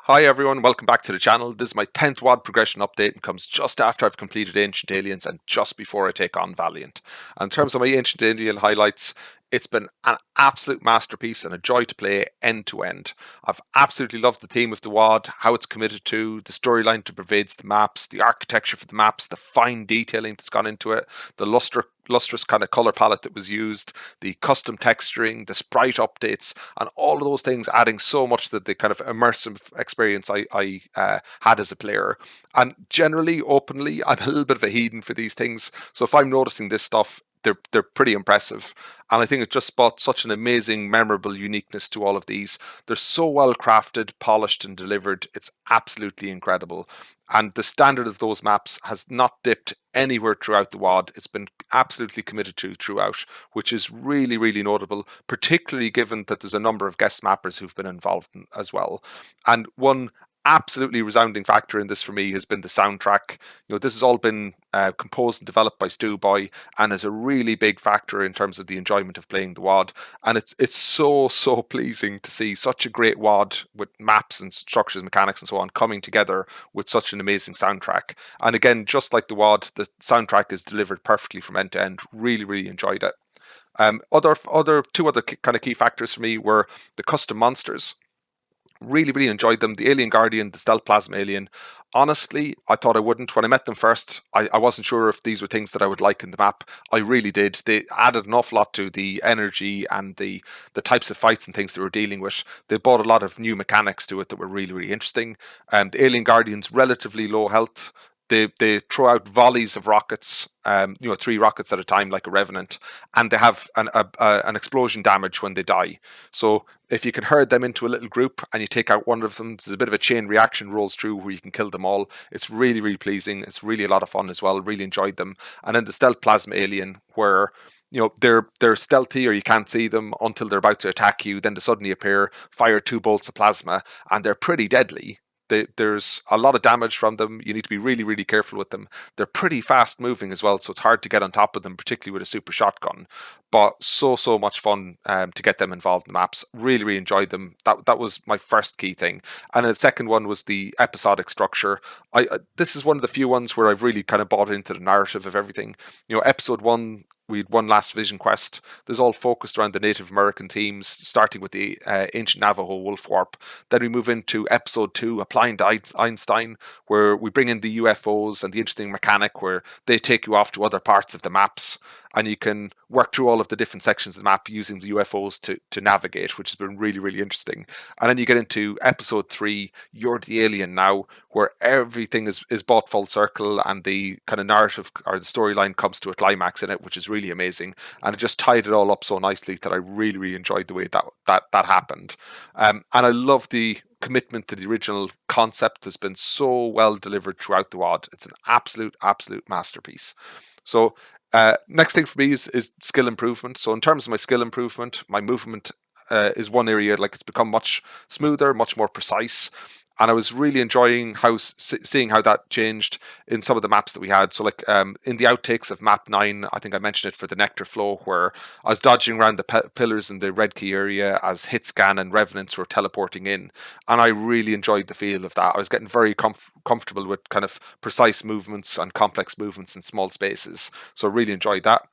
Hi everyone, welcome back to the channel. This is my 10th WAD progression update and comes just after I've completed Ancient Aliens and just before I take on Valiant. And in terms of my Ancient Alien highlights, it's been an absolute masterpiece and a joy to play end to end. I've absolutely loved the theme of the WAD, how it's committed to, the storyline that pervades the maps, the architecture for the maps, the fine detailing that's gone into it, the lustrous kind of color palette that was used, the custom texturing, the sprite updates, and all of those things adding so much to the kind of immersive experience I had as a player. And generally, openly, I'm a little bit of a heathen for these things. So if I'm noticing this stuff, they're pretty impressive, and I think it just brought such an amazing, memorable uniqueness to all of these. They're so well crafted, polished, and delivered. It's absolutely incredible, and the standard of those maps has not dipped anywhere throughout the WAD. It's been absolutely committed to throughout, which is really, really notable, particularly given that there's a number of guest mappers who've been involved as well. And one absolutely resounding factor in this for me has been the soundtrack. This has all been composed and developed by Stu Boy, and is a really big factor in terms of the enjoyment of playing the WAD. And it's so pleasing to see such a great WAD with maps and structures, mechanics, and so on coming together with such an amazing soundtrack. And again, just like the WAD, the soundtrack is delivered perfectly from end to end. Really enjoyed it. Two other kind of key factors for me were the custom monsters. Really enjoyed them. The Alien Guardian, the Stealth Plasma Alien. Honestly, I thought I wouldn't. When I met them first, I wasn't sure if these were things that I would like in the map. I really did. They added an awful lot to the energy and the types of fights and things they were dealing with. They brought a lot of new mechanics to it that were really interesting. The Alien Guardian's relatively low health. They throw out volleys of rockets, 3 rockets at a time, like a Revenant, and they have an explosion damage when they die. So if you can herd them into a little group and you take out one of them, there's a bit of a chain reaction rolls through where you can kill them all. It's really pleasing. It's really a lot of fun as well. Really enjoyed them. And then the Stealth Plasma Alien, where they're stealthy, or you can't see them until they're about to attack you. Then they suddenly appear, fire 2 bolts of plasma, and they're pretty deadly. There's a lot of damage from them. You need to be really careful with them. They're pretty fast moving as well, so it's hard to get on top of them, particularly with a super shotgun. But so much fun to get them involved in the maps. Really enjoyed them. That was my first key thing. And the second one was the episodic structure. This is one of the few ones where I've really kind of bought into the narrative of everything. Episode 1, we had one last vision quest. This is all focused around the Native American themes, starting with the ancient Navajo wolf warp. Then we move into episode 2, Applying to Einstein, where we bring in the UFOs and the interesting mechanic where they take you off to other parts of the maps, and you can work through all of the different sections of the map using the UFOs to navigate, which has been really interesting. And then you get into episode 3, You're the Alien Now, where everything is brought full circle, and the kind of narrative or the storyline comes to a climax in it, which is really amazing. And it just tied it all up so nicely that I really enjoyed the way that happened. And I love the commitment to the original concept has been so well delivered throughout the WAD. It's an absolute masterpiece. So next thing for me is skill improvement. So in terms of my skill improvement, my movement is one area, like, it's become much smoother, much more precise. And I was really enjoying seeing how that changed in some of the maps that we had. So, like, in the outtakes of map 9, I think I mentioned it for the Nectar Flow, where I was dodging around the pillars in the red key area as Hitscan and Revenants were teleporting in, and I really enjoyed the feel of that. I was getting very comfortable with kind of precise movements and complex movements in small spaces, so I really enjoyed that.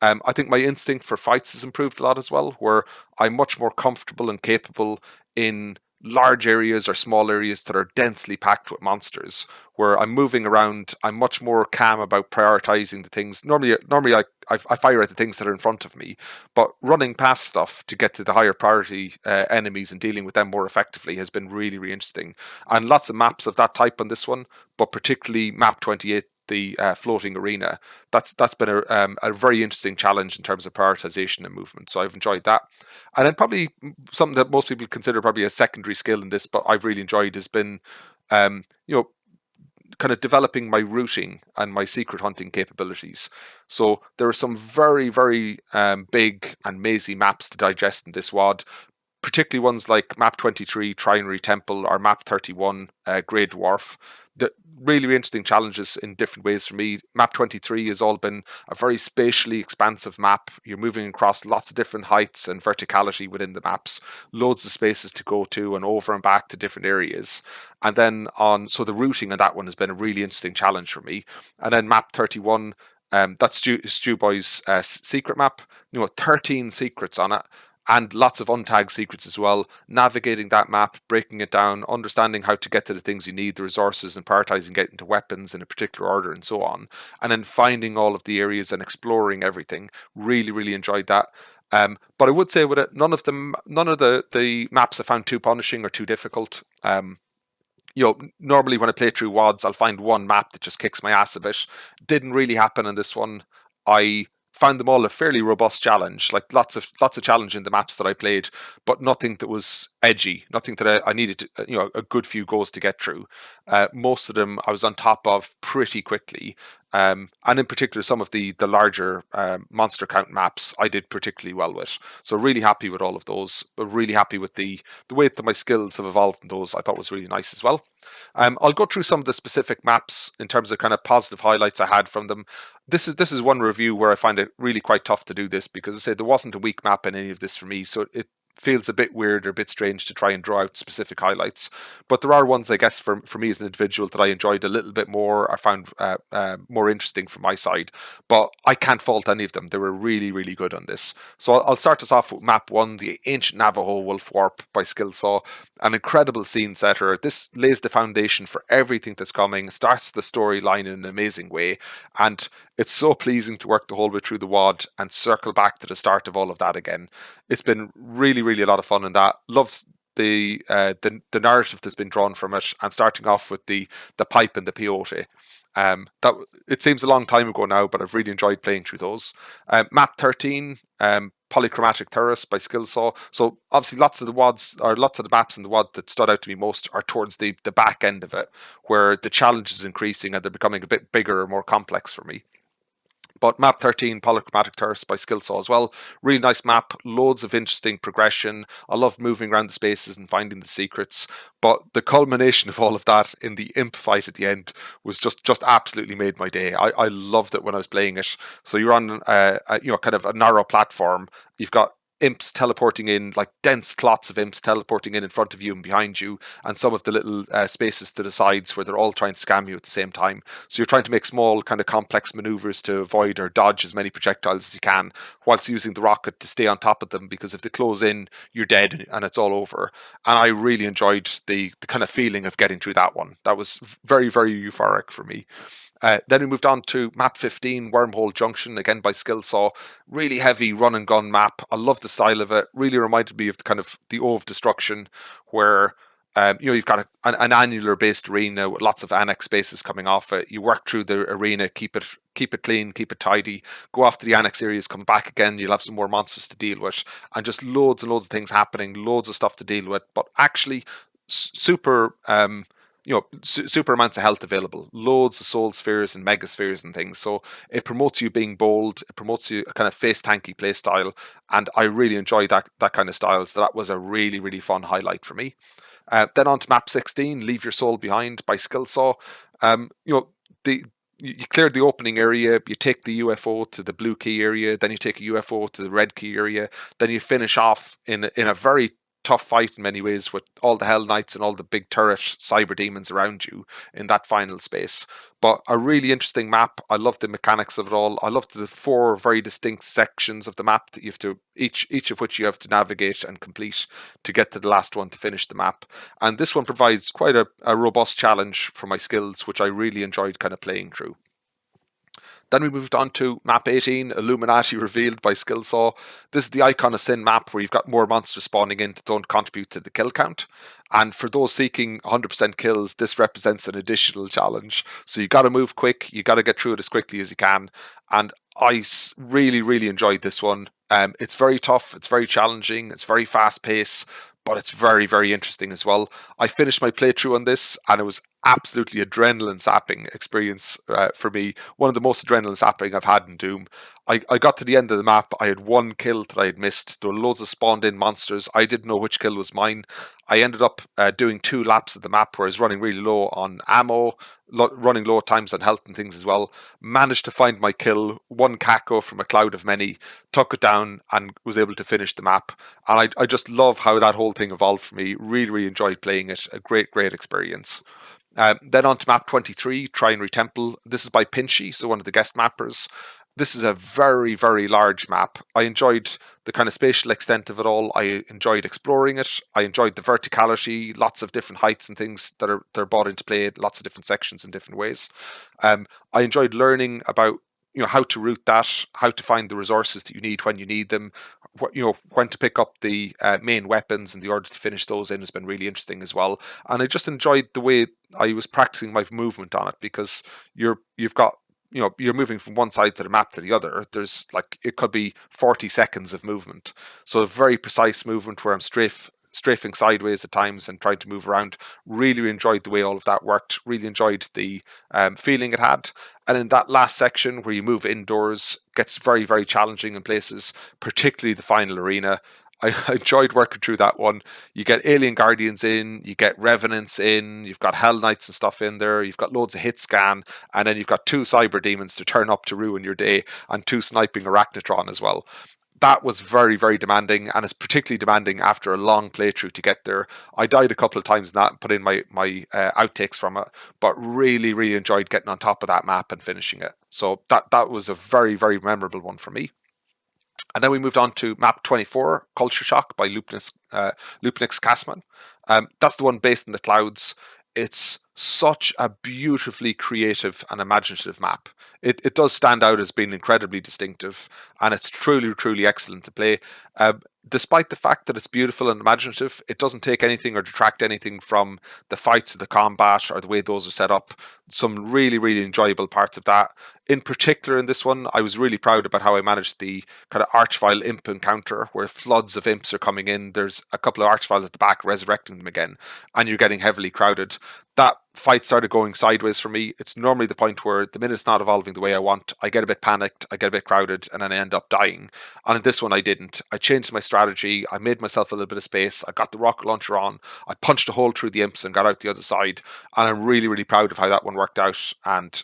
I think my instinct for fights has improved a lot as well, where I'm much more comfortable and capable in large areas or small areas that are densely packed with monsters. Where I'm moving around, I'm much more calm about prioritizing the things. Normally I fire at the things that are in front of me, but running past stuff to get to the higher priority enemies and dealing with them more effectively has been really interesting. And lots of maps of that type on this one, but particularly map 28, the floating arena. That's been a very interesting challenge in terms of prioritization and movement. So I've enjoyed that. And then probably something that most people consider probably a secondary skill in this, but I've really enjoyed, has been kind of developing my routing and my secret hunting capabilities. So there are some very big and mazy maps to digest in this WAD, particularly ones like map 23, Trinary Temple, or map 31, Grey Dwarf. The really interesting challenges in different ways for me. Map 23 has all been a very spatially expansive map. You're moving across lots of different heights and verticality within the maps, loads of spaces to go to and over and back to different areas. And then so the routing on that one has been a really interesting challenge for me. And then map 31, that's Stu Boy's secret map. 13 secrets on it, and lots of untagged secrets as well. Navigating that map, breaking it down, understanding how to get to the things you need, the resources, and prioritizing getting to weapons in a particular order, and so on. And then finding all of the areas and exploring everything. Really, really enjoyed that. But I would say with it, none of the maps I found too punishing or too difficult. Normally when I play through WADs, I'll find one map that just kicks my ass a bit. Didn't really happen in this one. I found them all a fairly robust challenge, like lots of challenge in the maps that I played, but nothing that was edgy, nothing that I needed to, a good few goes to get through. Most of them I was on top of pretty quickly. And in particular, some of the larger monster count maps I did particularly well with. So really happy with all of those, but really happy with the way that my skills have evolved in those. I thought was really nice as well. I'll go through some of the specific maps in terms of kind of positive highlights I had from them. This is one review where I find it really quite tough to do this because I said there wasn't a weak map in any of this for me, so it feels a bit weird or a bit strange to try and draw out specific highlights. But there are ones, I guess, for me as an individual that I enjoyed a little bit more, I found more interesting from my side. But I can't fault any of them. They were really, really good on this. So I'll start us off with map 1, the Ancient Navajo Wolf Warp by Skillsaw. An incredible scene setter. This lays the foundation for everything that's coming, starts the storyline in an amazing way, and it's so pleasing to work the whole way through the WAD and circle back to the start of all of that again. It's been really, really a lot of fun in that. Loved the narrative that's been drawn from it, and starting off with the pipe and the peyote. That it seems a long time ago now, but I've really enjoyed playing through those. Map 13, Polychromatic Terrace by Skillsaw. So obviously lots of the maps in the WAD that stood out to me most are towards the back end of it, where the challenge is increasing and they're becoming a bit bigger or more complex for me. But map 13, Polychromatic Terrace by Skillsaw as well. Really nice map, loads of interesting progression. I love moving around the spaces and finding the secrets. But the culmination of all of that in the imp fight at the end was just absolutely made my day. I loved it when I was playing it. So you're on kind of a narrow platform. You've got imps teleporting in, like dense clots of imps teleporting in front of you and behind you, and some of the little spaces to the sides where they're all trying to scam you at the same time. So you're trying to make small kind of complex maneuvers to avoid or dodge as many projectiles as you can, whilst using the rocket to stay on top of them, because if they close in, you're dead and it's all over. And I really enjoyed the kind of feeling of getting through that one. That was very, very euphoric for me. Then we moved on to map 15, Wormhole Junction, again by Skillsaw. Really heavy run and gun map. I love the style of it. Really reminded me of the O of Destruction, where you've got an annular based arena with lots of annex spaces coming off it. You work through the arena, keep it clean, keep it tidy, go off to the annex areas, come back again, you'll have some more monsters to deal with, and just loads and loads of things happening, loads of stuff to deal with, but actually super super amounts of health available, loads of soul spheres and mega spheres and things. So it promotes you being bold, it promotes you a kind of face tanky play style, and I really enjoy that kind of style. So that was a really, really fun highlight for me. Then on to map 16, Leave Your Soul Behind by Skillsaw. You cleared the opening area, you take the UFO to the blue key area, then you take a UFO to the red key area, then you finish off in a very tough fight in many ways with all the Hell Knights and all the big turret cyber demons around you in that final space. But a really interesting map. I love the mechanics of it all. I love the 4 very distinct sections of the map that you have to, each of which you have to navigate and complete to get to the last one to finish the map. And this one provides quite a robust challenge for my skills, which I really enjoyed kind of playing through. Then we moved on to map 18, Illuminati Revealed by Skillsaw. This is the Icon of Sin map where you've got more monsters spawning in that don't contribute to the kill count. And for those seeking 100% kills, this represents an additional challenge. So you got to move quick, you got to get through it as quickly as you can. And I really, really enjoyed this one. It's very tough, it's very challenging, it's very fast paced, but it's very, very interesting as well. I finished my playthrough on this and it was absolutely adrenaline sapping experience for me. One of the most adrenaline sapping I've had in Doom. I got to the end of the map. I had one kill that I had missed. There were loads of spawned in monsters. I didn't know which kill was mine. I ended up doing 2 laps of the map where I was running really low on ammo, running low at times on health and things as well. Managed to find my kill, one Kako from a cloud of many, took it down and was able to finish the map. And I just love how that whole thing evolved for me. Really, really enjoyed playing it. A great, great experience. Then on to map 23, Trinary Temple. This is by Pinchy, so one of the guest mappers. This is a very, very large map. I enjoyed the kind of spatial extent of it all. I enjoyed exploring it. I enjoyed the verticality, lots of different heights and things that are brought into play, lots of different sections in different ways. I enjoyed learning about how to route that, how to find the resources that you need when you need them, when to pick up the main weapons and the order to finish those in has been really interesting as well. And I just enjoyed the way I was practicing my movement on it, because you've got you're moving from one side to the map to the other. There's it could be 40 seconds of movement, so a very precise movement where I'm strafing sideways at times and trying to move around. Really enjoyed the way all of that worked. Really enjoyed the feeling it had. And in that last section where you move indoors, gets very, very challenging in places, particularly the final arena. I enjoyed working through that one. You get Alien Guardians in, you get Revenants in, you've got Hell Knights and stuff in there, you've got loads of hit scan, and then you've got 2 Cyber Demons to turn up to ruin your day, and 2 sniping Arachnotron as well. That was very, very demanding, and it's particularly demanding after a long playthrough to get there. I died a couple of times in that and put in my outtakes from it, but really, really enjoyed getting on top of that map and finishing it. So that was a very, very memorable one for me. And then we moved on to map 24, Culture Shock by Lupnix Kasman. That's the one based in the clouds. It's such a beautifully creative and imaginative map. It does stand out as being incredibly distinctive, and it's truly, truly excellent to play. Despite the fact that it's beautiful and imaginative, it doesn't take anything or detract anything from the fights or the combat or the way those are set up. Some really, really enjoyable parts of that. In particular, in this one, I was really proud about how I managed the kind of Archvile imp encounter where floods of imps are coming in. There's a couple of Archviles at the back resurrecting them again, and you're getting heavily crowded. That fight started going sideways for me. It's normally the point where the minute's not evolving the way I want. I get a bit panicked, I get a bit crowded, and then I end up dying. And in this one, I didn't. I changed my strategy. I made myself a little bit of space. I got the rocket launcher on. I punched a hole through the imps and got out the other side. And I'm really, really proud of how that one worked out, and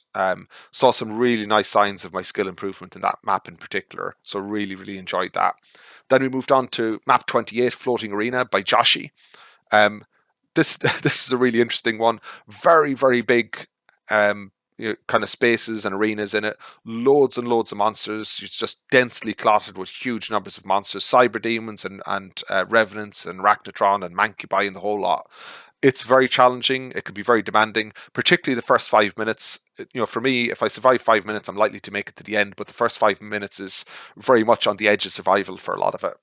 saw some really nice signs of my skill improvement in that map in particular. So really, really enjoyed that. Then we moved on to map 28, Floating Arena by Joshi. This is a really interesting one. Very, very big kind of spaces and arenas in it. Loads and loads of monsters. It's just densely clotted with huge numbers of monsters. Cyber Demons and Revenants and Arachnotron and Mancubi and the whole lot. It's very challenging. It can be very demanding, particularly the first 5 minutes. For me, if I survive 5 minutes, I'm likely to make it to the end, but the first 5 minutes is very much on the edge of survival for a lot of it.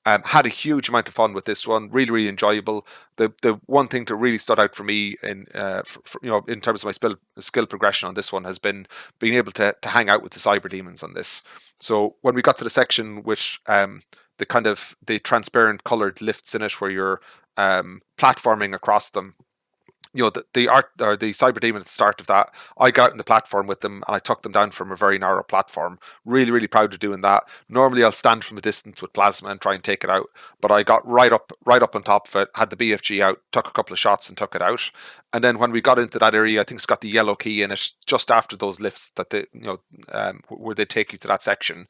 Had a huge amount of fun with this one. Really, really enjoyable. The one thing that really stood out for me in in terms of my skill progression on this one has been being able to hang out with the Cyber Demons on this. So when we got to the section which the transparent coloured lifts in it, where you're platforming across them, the art or the Cyber Demon at the start of that, I got in the platform with them and I took them down from a very narrow platform. Really, really proud of doing that. Normally I'll stand from a distance with plasma and try and take it out, but I got right up on top of it, had the BFG out, took a couple of shots and took it out. And then when we got into that area, I think it's got the yellow key in it just after those lifts that where they take you to that section.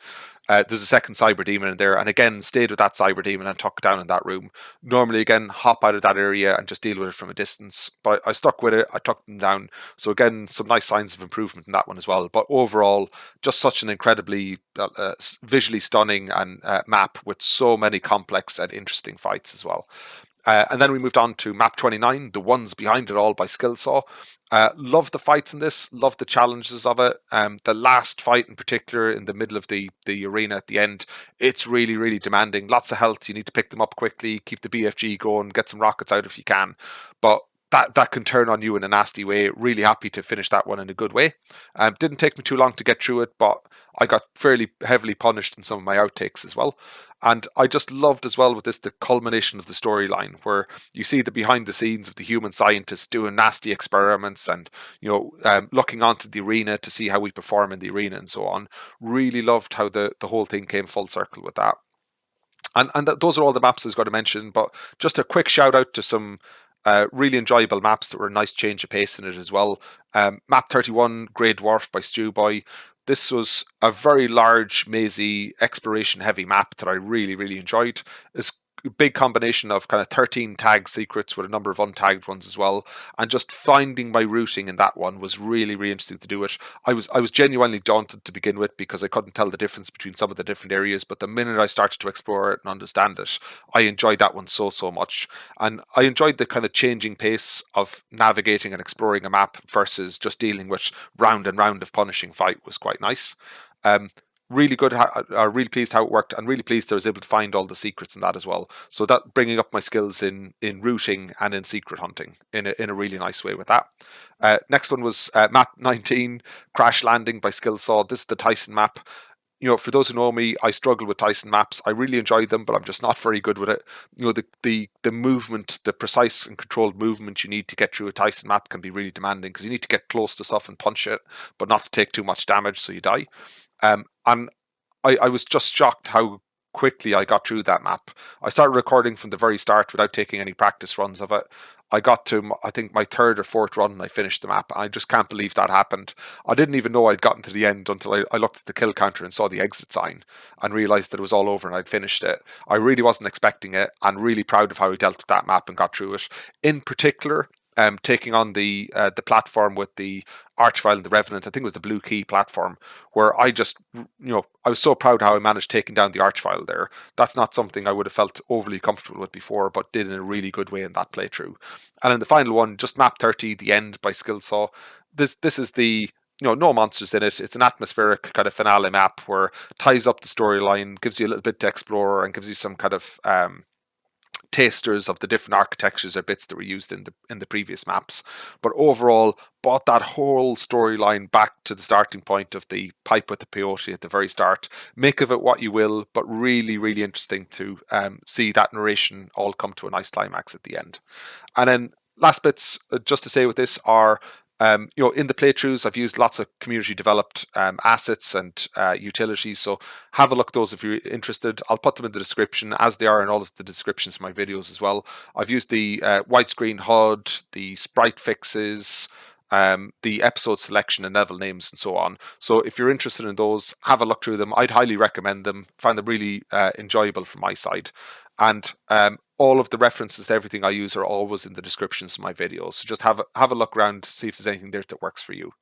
There's a second Cyber Demon in there, and again stayed with that Cyber Demon and took it down in that room. Normally again hop out of that area and just deal with it from a distance, but I stuck with it. I took them down. So again, some nice signs of improvement in that one as well. But overall, just such an incredibly visually stunning and map with so many complex and interesting fights as well. And then we moved on to map 29, The Ones Behind It All by Skillsaw. Love the fights in this, love the challenges of it. The last fight in particular in the middle of the arena at the end, it's really, really demanding. Lots of health, you need to pick them up quickly, keep the BFG going, get some rockets out if you can. But that can turn on you in a nasty way. Really happy to finish that one in a good way. Didn't take me too long to get through it, but I got fairly heavily punished in some of my outtakes as well. And I just loved as well with this the culmination of the storyline, where you see the behind the scenes of the human scientists doing nasty experiments and looking onto the arena to see how we perform in the arena and so on. Really loved how the whole thing came full circle with that. And those are all the maps I was going to mention, but just a quick shout out to some really enjoyable maps that were a nice change of pace in it as well. Map 31, Grey Dwarf by Stu Boy. This was a very large, mazy, exploration heavy map that I really, really enjoyed. It's a big combination of kind of 13 tagged secrets with a number of untagged ones as well. And just finding my routing in that one was really, really interesting to do it. I was genuinely daunted to begin with because I couldn't tell the difference between some of the different areas. But the minute I started to explore it and understand it, I enjoyed that one so, so much. And I enjoyed the kind of changing pace of navigating and exploring a map versus just dealing with round and round of punishing fight was quite nice. Really good, really pleased how it worked, and really pleased I was able to find all the secrets in that as well. So that bringing up my skills in routing and in secret hunting in a really nice way with that. Next one was map 19, Crash Landing by Skillsaw. This is the Tyson map. For those who know me, I struggle with Tyson maps. I really enjoy them, but I'm just not very good with it. The movement, the precise and controlled movement you need to get through a Tyson map can be really demanding because you need to get close to stuff and punch it, but not to take too much damage so you die. And I was just shocked how quickly I got through that map. I started recording from the very start without taking any practice runs of it. I got to, I think, my third or fourth run and I finished the map. I just can't believe that happened. I didn't even know I'd gotten to the end until I looked at the kill counter and saw the exit sign and realised that it was all over and I'd finished it. I really wasn't expecting it and really proud of how I dealt with that map and got through it. In particular, taking on the platform with the Archvile and the Revenant, I think it was the Blue Key platform, where I just, I was so proud how I managed taking down the Archvile there. That's not something I would have felt overly comfortable with before, but did in a really good way in that playthrough. And in the final one, just map 30, The End by Skillsaw. This is the no monsters in it. It's an atmospheric kind of finale map where it ties up the storyline, gives you a little bit to explore, and gives you some kind of tasters of the different architectures or bits that were used in the previous maps. But overall, brought that whole storyline back to the starting point of the pipe with the peyote at the very start. Make of it what you will, but really, really interesting to see that narration all come to a nice climax at the end. And then last bits, just to say with this, are in the playthroughs, I've used lots of community developed assets and utilities. So have a look at those if you're interested. I'll put them in the description, as they are in all of the descriptions of my videos as well. I've used the widescreen HUD, the Sprite Fixes, the episode selection and level names and so on. So if you're interested in those, have a look through them. I'd highly recommend them. Find them really enjoyable from my side. And all of the references to everything I use are always in the descriptions of my videos. So just have a look around to see if there's anything there that works for you.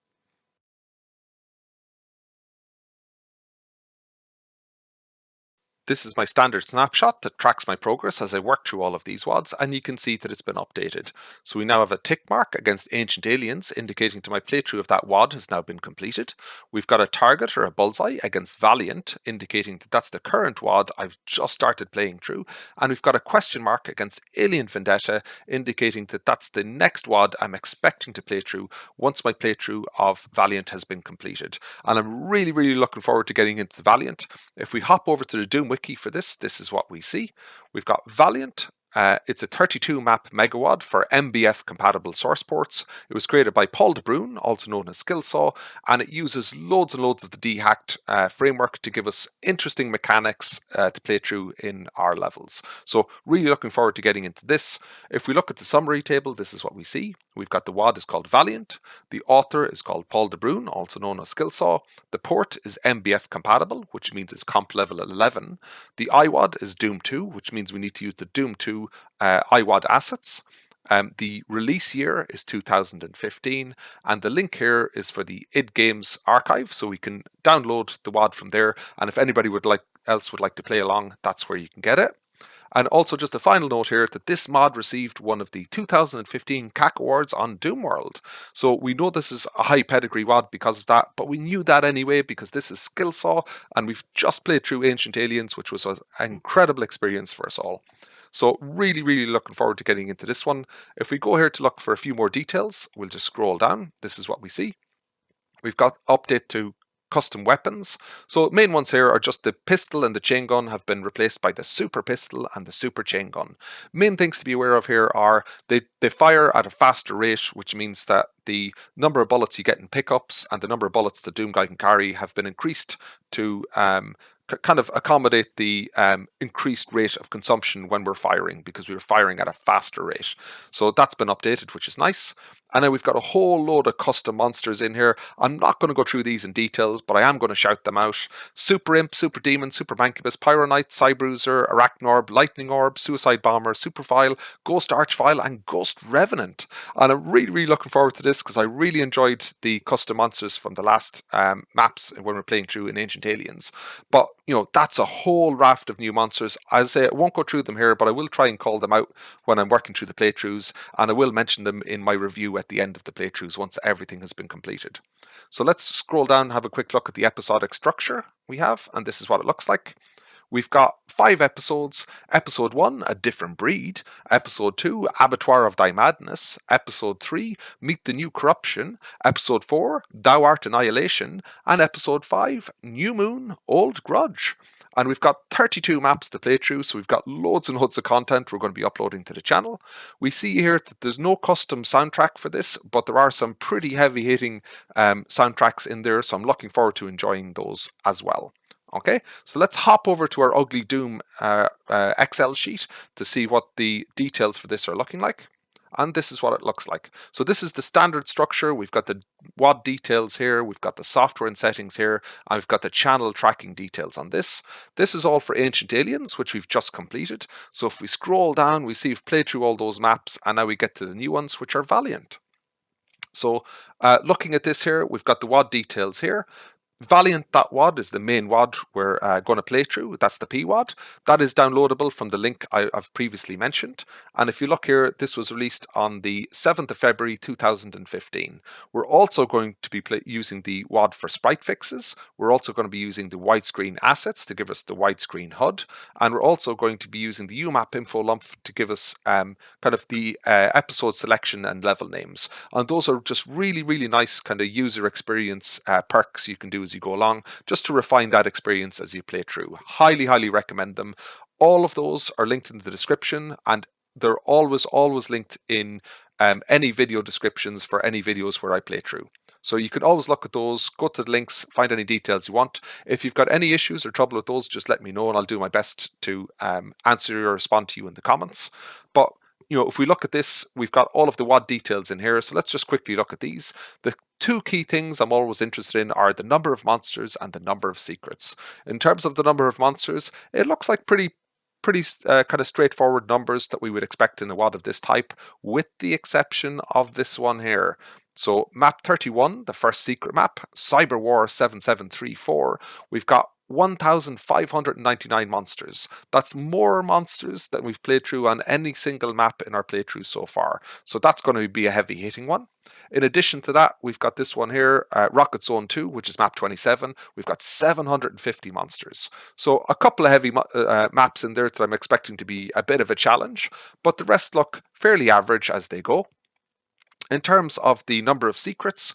This is my standard snapshot that tracks my progress as I work through all of these WADs, and you can see that it's been updated. So we now have a tick mark against Ancient Aliens, indicating to my playthrough of that WAD has now been completed. We've got a target or a bullseye against Valiant, indicating that that's the current WAD I've just started playing through. And we've got a question mark against Alien Vendetta, indicating that that's the next WAD I'm expecting to play through once my playthrough of Valiant has been completed. And I'm really, really looking forward to getting into the Valiant. If we hop over to the DoomWiki for this is what we see. We've got Valiant. It's a 32 map megawad for MBF compatible source ports. It was created by Paul de Bruin, also known as Skillsaw, and it uses loads and loads of the dehacked framework to give us interesting mechanics to play through in our levels. So really looking forward to getting into this. If we look at the summary table, this is what we see. We've got the WAD is called Valiant. The author is called Paul de Bruin, also known as Skillsaw. The port is MBF compatible, which means it's comp level 11. The IWAD is Doom 2, which means we need to use the Doom 2 IWAD assets. The release year is 2015, and the link here is for the id Games archive, so we can download the WAD from there. And if anybody would like to play along, that's where you can get it. And also just a final note here that this mod received one of the 2015 CAC Awards on Doomworld. So we know this is a high pedigree WAD because of that, but we knew that anyway because this is Skillsaw and we've just played through Ancient Aliens, which was an incredible experience for us all. So really looking forward to getting into this one. If we go here to look for a few more details, we'll just scroll down. This is what we see. We've got update to custom weapons. So main ones here are just the pistol and the chain gun have been replaced by the super pistol and the super chain gun. Main things to be aware of here are they fire at a faster rate, which means that the number of bullets you get in pickups and the number of bullets the Doom guy can carry have been increased to kind of accommodate the increased rate of consumption when we're firing, because we were firing at a faster rate. So that's been updated, which is nice. And then we've got a whole load of custom monsters in here. I'm not going to go through these in details, but I am going to shout them out. Super Imp, Super Demon, Super Mancubus, Pyro Knight, Cybruiser, Arachnorb, Lightning Orb, Suicide Bomber, Superfile, Ghost Archvile, and Ghost Revenant. And I'm really looking forward to this because I really enjoyed the custom monsters from the last maps when we were playing through in Ancient Aliens. But, you know, that's a whole raft of new monsters. As I say, I won't go through them here, but I will try and call them out when I'm working through the playthroughs, and I will mention them in my review at the end of the playthroughs once everything has been completed. So let's scroll down and have a quick look at the episodic structure we have, and this is what it looks like. We've got 5 episodes. Episode 1, A Different Breed. Episode 2, Abattoir of Thy Madness. Episode 3, Meet the New Corruption. Episode 4, Thou Art Annihilation. And Episode 5, New Moon, Old Grudge. And we've got 32 maps to play through, so we've got loads and loads of content we're going to be uploading to the channel. We see here that there's no custom soundtrack for this, but there are some pretty heavy-hitting soundtracks in there, so I'm looking forward to enjoying those as well. Okay, so let's hop over to our Ugly Doom Excel sheet to see what the details for this are looking like. And this is what it looks like. So this is the standard structure. We've got the WAD details here, we've got the software and settings here, and we've got the channel tracking details on this. This is all for Ancient Aliens, which we've just completed. So if we scroll down, we see we've played through all those maps, and now we get to the new ones, which are Valiant. So looking at this here, we've got the WAD details here. Valiant.wad is the main WAD we're going to play through. That's the PWAD. That is downloadable from the link I've previously mentioned. And if you look here, this was released on the 7th of February 2015. We're also going to be using the WAD for Sprite Fixes. We're also going to be using the Widescreen Assets to give us the widescreen HUD. And we're also going to be using the UMAP info lump to give us kind of the episode selection and level names. And those are just really nice kind of user experience perks you can do as you go along, just to refine that experience as you play through. Highly recommend them. All of those are linked in the description, and they're always linked in any video descriptions for any videos where I play through. So you can always look at those, go to the links, find any details you want. If you've got any issues or trouble with those, just let me know and I'll do my best to answer or respond to you in the comments. But you know, if we look at this, we've got all of the WAD details in here. So let's just quickly look at these. The 2 key things I'm always interested in are the number of monsters and the number of secrets. In terms of the number of monsters, it looks like pretty kind of straightforward numbers that we would expect in a WAD of this type, with the exception of this one here. So map 31, the first secret map, Cyber War 7734, we've got 1,599 monsters. That's more monsters than we've played through on any single map in our playthrough so far. So that's going to be a heavy hitting one. In addition to that, we've got this one here, Rocket Zone 2, which is map 27. We've got 750 monsters. So a couple of heavy maps in there that I'm expecting to be a bit of a challenge, but the rest look fairly average as they go. In terms of the number of secrets,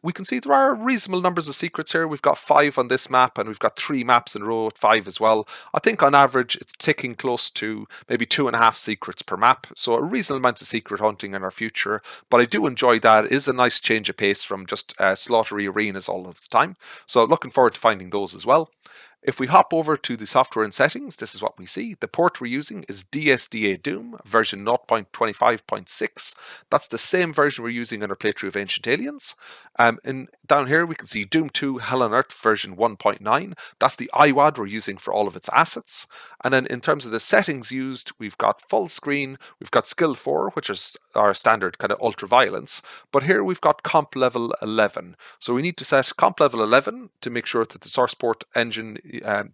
we can see there are reasonable numbers of secrets here. We've got 5 on this map, and we've got 3 maps in a row at 5 as well. I think on average it's ticking close to maybe 2.5 secrets per map, so a reasonable amount of secret hunting in our future. But I do enjoy that. It is a nice change of pace from just slaughtery arenas all of the time, so looking forward to finding those as well. If we hop over to the software and settings, this is what we see. The port we're using is DSDA Doom version 0.25.6. That's the same version we're using in our playthrough of Ancient Aliens. Down here we can see Doom 2 Hell on Earth version 1.9. That's the IWAD we're using for all of its assets. And then in terms of the settings used, we've got full screen, we've got skill 4, which is our standard kind of ultra violence. But here we've got comp level 11. So we need to set comp level 11 to make sure that the source port engine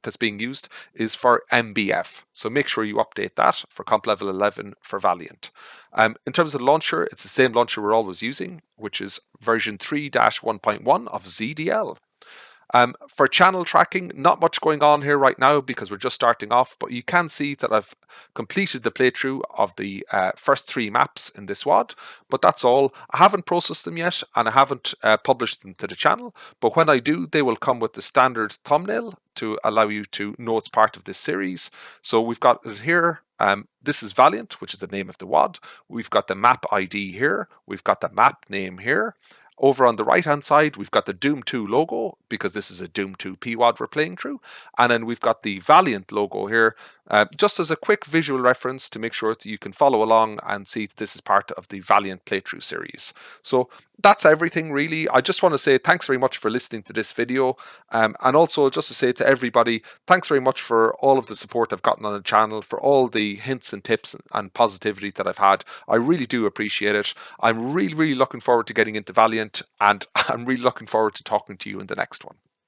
that's being used is for MBF. So make sure you update that for comp level 11 for Valiant. In terms of the launcher, it's the same launcher we're always using, which is version 3-1.1 of ZDL. For channel tracking, not much going on here right now because we're just starting off, but you can see that I've completed the playthrough of the first 3 maps in this WAD, but that's all. I haven't processed them yet, and I haven't published them to the channel, but when I do, they will come with the standard thumbnail to allow you to know it's part of this series. So we've got it here. This is Valiant, which is the name of the WAD. We've got the map ID here. We've got the map name here. Over on the right hand side, we've got the Doom 2 logo because this is a Doom 2 PWAD we're playing through. And then we've got the Valiant logo here, just as a quick visual reference to make sure that you can follow along and see that this is part of the Valiant playthrough series. So that's everything really. I just want to say thanks very much for listening to this video. And also just to say to everybody, thanks very much for all of the support I've gotten on the channel, for all the hints and tips and positivity that I've had. I really do appreciate it. I'm really looking forward to getting into Valiant, and I'm really looking forward to talking to you in the next one.